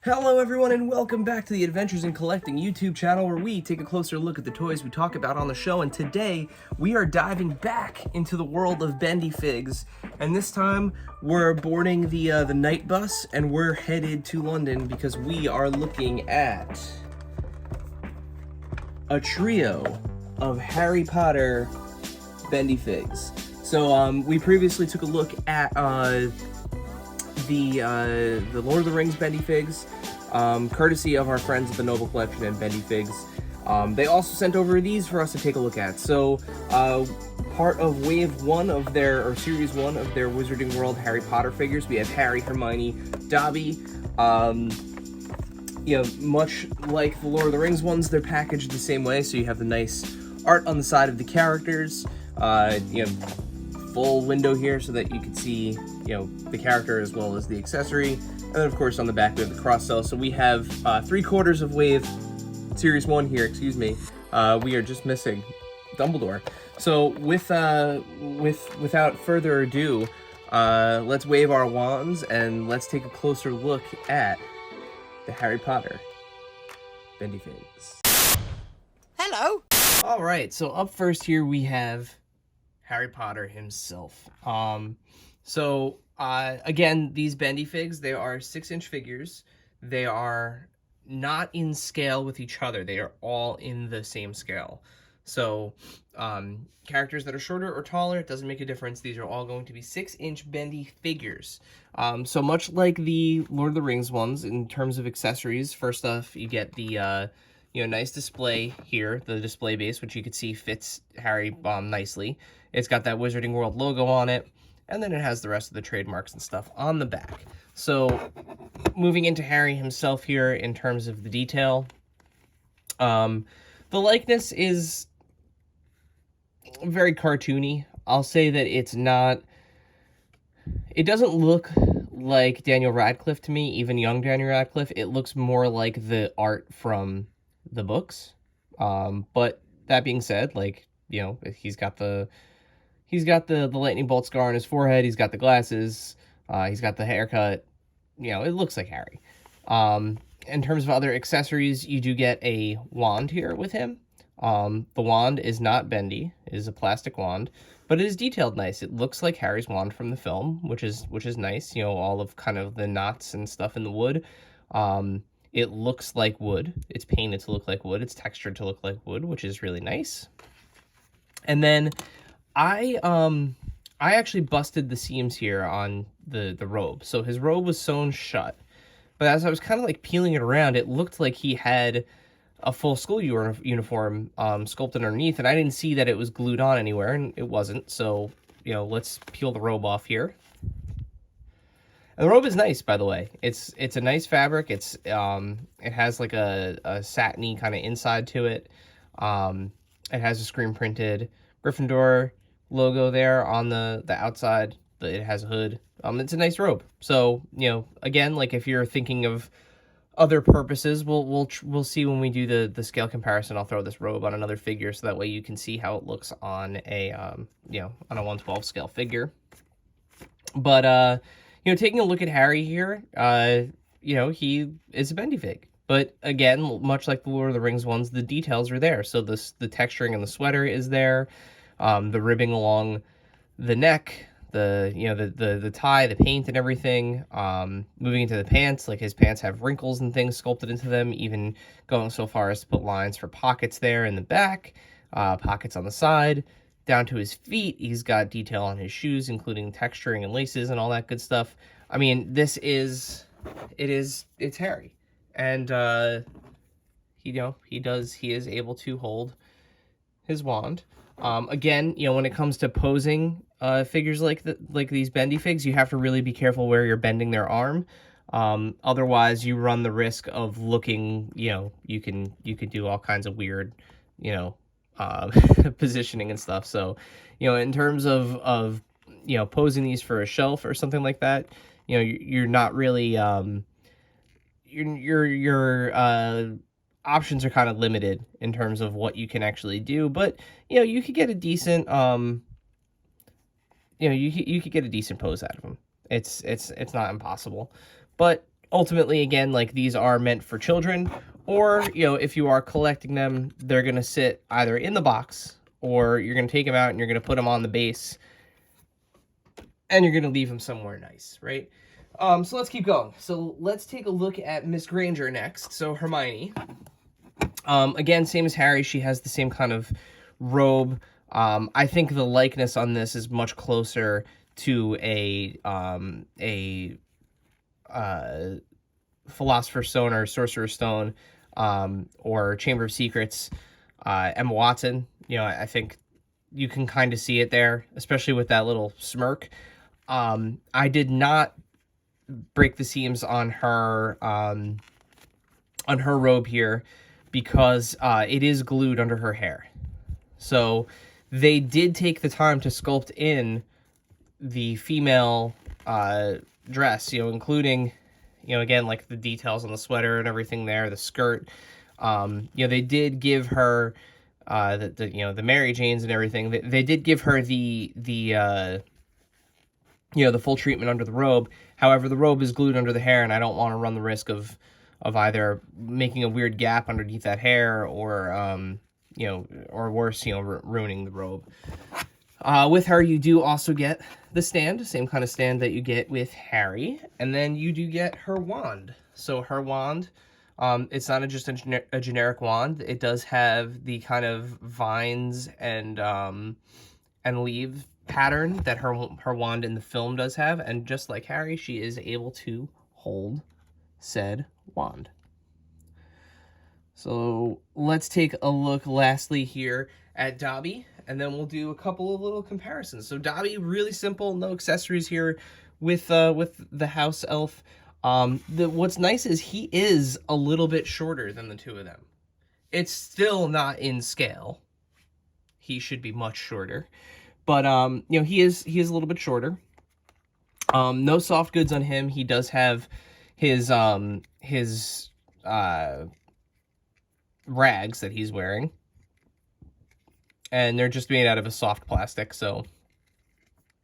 Hello everyone and welcome back to the Adventures in Collecting YouTube channel where we take a closer look at the toys we talk about on the show, and today we are diving back into the world of BendyFigs, and this time we're boarding the night bus and we're headed to London because we are looking at a trio of Harry Potter BendyFigs. So we previously took a look at the Lord of the Rings BendyFigs, courtesy of our friends at the Noble Collection and BendyFigs. They also sent over these for us to take a look at. So, part of Wave 1 of their, or Series 1 of their Wizarding World Harry Potter figures, we have Harry, Hermione, Dobby. Much like the Lord of the Rings ones, they're packaged the same way, so you have the nice art on the side of the characters. Full window here so that you can see, the character as well as the accessory. And then, of course, on the back we have the cross-sell. So we have 3/4 of Wave Series 1 here, excuse me. We are just missing Dumbledore. So without further ado, let's wave our wands and let's take a closer look at the Harry Potter BendyFigs. Hello! Alright, so up first here we have Harry Potter himself. Again, these BendyFigs, they are 6-inch figures. They are not in scale with each other. They are all in the same scale. So, characters that are shorter or taller, it doesn't make a difference. These are all going to be 6-inch bendy figures. So much like the Lord of the Rings ones, in terms of accessories, first off, you get the, nice display here, the display base, which you can see fits Harry nicely. It's got that Wizarding World logo on it, and then it has the rest of the trademarks and stuff on the back. So, moving into Harry himself here in terms of the detail, the likeness is very cartoony. I'll say that it doesn't look like Daniel Radcliffe to me, even young Daniel Radcliffe. It looks more like the art from the books. But that being said, he's got the lightning bolt scar on his forehead, he's got the glasses, he's got the haircut, it looks like Harry. In terms of other accessories, you do get a wand here with him. The wand is not bendy, it is a plastic wand, but it is detailed nice. It looks like Harry's wand from the film, which is nice, all of kind of the knots and stuff in the wood. It looks like wood. It's painted to look like wood. It's textured to look like wood, which is really nice. And then I actually busted the seams here on the robe. So his robe was sewn shut. But as I was kind of like peeling it around, it looked like he had a full school uniform sculpted underneath, and I didn't see that it was glued on anywhere, and it wasn't. So, let's peel the robe off here. And the robe is nice, by the way. It's a nice fabric. It has like a satiny kind of inside to it. It has a screen printed Gryffindor logo there on the outside. It has a hood. It's a nice robe. So, again, like if you're thinking of other purposes, we'll see when we do the scale comparison. I'll throw this robe on another figure so that way you can see how it looks on a on a 1/12 scale figure. But taking a look at Harry here, he is a BendyFig. But again, much like the Lord of the Rings ones, the details are there. So the texturing in the sweater is there, the ribbing along the neck, the tie, the paint, and everything. Moving into the pants, like his pants have wrinkles and things sculpted into them, even going so far as to put lines for pockets there in the back, pockets on the side. Down to his feet, he's got detail on his shoes, including texturing and laces and all that good stuff. I mean, it's Harry. And, he is able to hold his wand. Again, when it comes to posing figures like these BendyFigs, you have to really be careful where you're bending their arm. Otherwise, you run the risk of looking, you can do all kinds of weird, positioning and stuff. So, in terms of posing these for a shelf or something like that, you're not really, your options are kind of limited in terms of what you can actually do. But, you could get a decent, you could get a decent pose out of them. It's not impossible. But ultimately, again, like, these are meant for children, or, you know, if you are collecting them, they're going to sit either in the box, or you're going to take them out and you're going to put them on the base, and you're going to leave them somewhere nice, right? So let's keep going. So let's take a look at Miss Granger next. So Hermione. Again, same as Harry, she has the same kind of robe. I think the likeness on this is much closer to a Philosopher's Stone or Sorcerer's Stone, or Chamber of Secrets, Emma Watson. You know, I think you can kind of see it there, especially with that little smirk. I did not break the seams on her robe here because it is glued under her hair. So they did take the time to sculpt in the female dress, you know, including, you know, again, like the details on the sweater and everything there, the skirt. You know, they did give her the you know, the Mary Janes and everything. They did give her the you know, the full treatment under the robe. However, the robe is glued under the hair, and I don't want to run the risk of either making a weird gap underneath that hair, or you know, or worse, you know, ruining the robe. With her, you do also get the stand, same kind of stand that you get with Harry, and then you do get her wand. So her wand, it's not just a generic wand. It does have the kind of vines and leaves pattern that her wand in the film does have, and just like Harry, she is able to hold said wand. So let's take a look lastly here at Dobby, and then we'll do a couple of little comparisons. So Dobby, really simple, no accessories here with the house elf. What's nice is he is a little bit shorter than the two of them. It's still not in scale. He should be much shorter. But, you know, he is a little bit shorter. No soft goods on him. He does have his rags that he's wearing. And they're just made out of a soft plastic, so,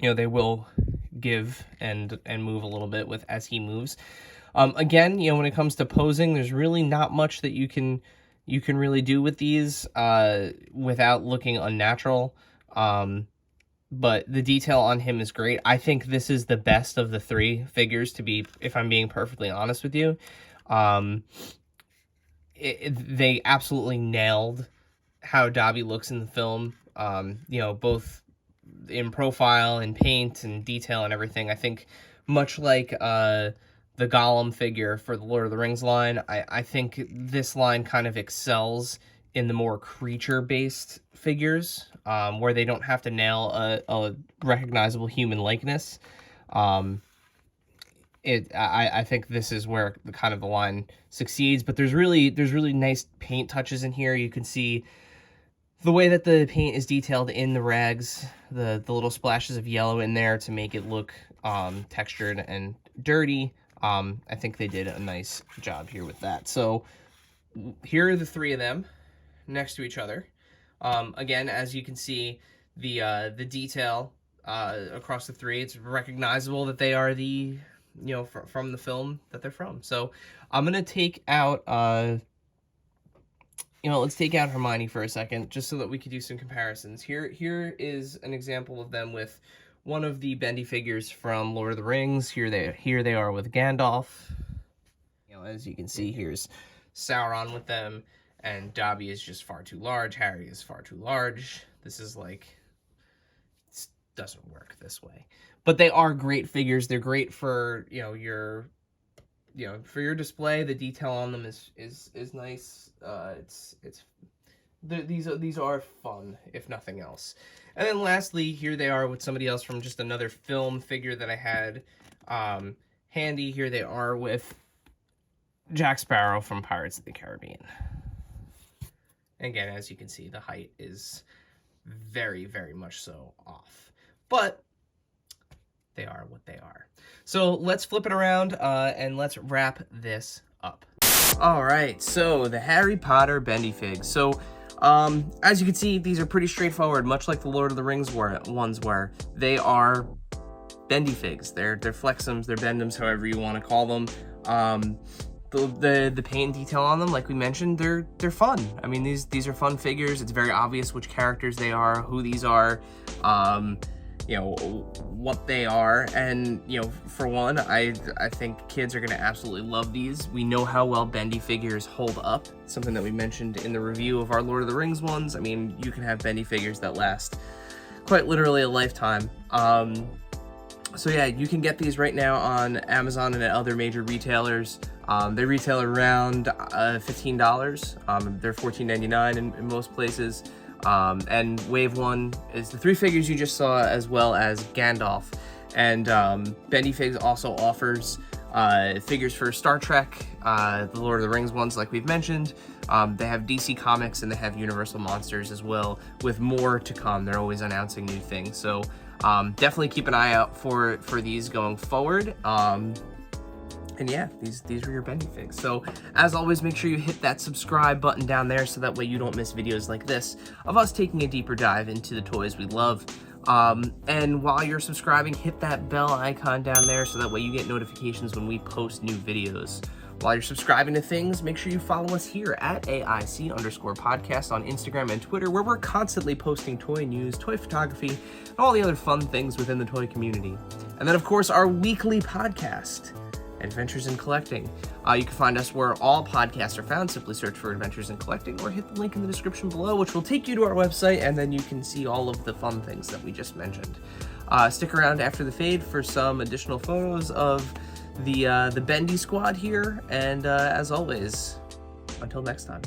you know, they will give and move a little bit as he moves. Again, you know, when it comes to posing, there's really not much that you can really do with these without looking unnatural. But the detail on him is great. I think this is the best of the three figures, if I'm being perfectly honest with you. They absolutely nailed how Dobby looks in the film. You know, both in profile and paint and detail and everything. I think much like the Gollum figure for the Lord of the Rings line, I think this line kind of excels in the more creature-based figures, where they don't have to nail a recognizable human likeness. I think this is where the line succeeds, but there's really nice paint touches in here. You can see the way that the paint is detailed in the rags, the little splashes of yellow in there to make it look textured and dirty. I think they did a nice job here with that. So here are the three of them next to each other. Again, as you can see, the detail across the three, it's recognizable that they are from the film that they're from. So I'm gonna take out let's take out Hermione for a second, just so that we could do some comparisons. Here is an example of them with one of the BendyFigs from Lord of the Rings. Here they are with Gandalf. You know, as you can see, here's Sauron with them, and Dobby is just far too large. Harry is far too large. This is like, it doesn't work this way. But they are great figures. They're great for, your display. The detail on them is nice. These are fun, if nothing else. And then lastly, here they are with somebody else from just another film figure that I had handy. Here they are with Jack Sparrow from Pirates of the Caribbean. Again, as you can see, the height is very, very much so off. But they are what they are. So let's flip it around and let's wrap this up. All right, so the Harry Potter BendyFigs. So as you can see, these are pretty straightforward, much like the Lord of the Rings ones were. They are BendyFigs. They're Flexums, they're Bendums, however you want to call them. The paint and detail on them, like we mentioned, they're fun. I mean, these are fun figures. It's very obvious which characters they are, who these are, you know, what they are. And, you know, for one, I think kids are going to absolutely love these. We know how well Bendy figures hold up, something that we mentioned in the review of our Lord of the Rings ones. I mean, you can have Bendy figures that last quite literally a lifetime. So yeah, you can get these right now on Amazon and at other major retailers. They retail around $15. They're $14.99 in most places. And Wave 1 is the 3 figures you just saw, as well as Gandalf. And BendyFigs also offers figures for Star Trek, the Lord of the Rings ones like we've mentioned. They have DC Comics and they have Universal Monsters as well, with more to come. They're always announcing new things. So definitely keep an eye out for these going forward. And yeah, these were your BendyFigs. So as always, make sure you hit that subscribe button down there so that way you don't miss videos like this of us taking a deeper dive into the toys we love. And while you're subscribing, hit that bell icon down there so that way you get notifications when we post new videos. While you're subscribing to things, make sure you follow us here at AIC_podcast on Instagram and Twitter, where we're constantly posting toy news, toy photography, and all the other fun things within the toy community. And then, of course, our weekly podcast, Adventures in Collecting. You can find us where all podcasts are found. Simply search for Adventures in Collecting or hit the link in the description below, which will take you to our website, and then you can see all of the fun things that we just mentioned. Stick around after the fade for some additional photos of the Bendy squad here, and as always, until next time.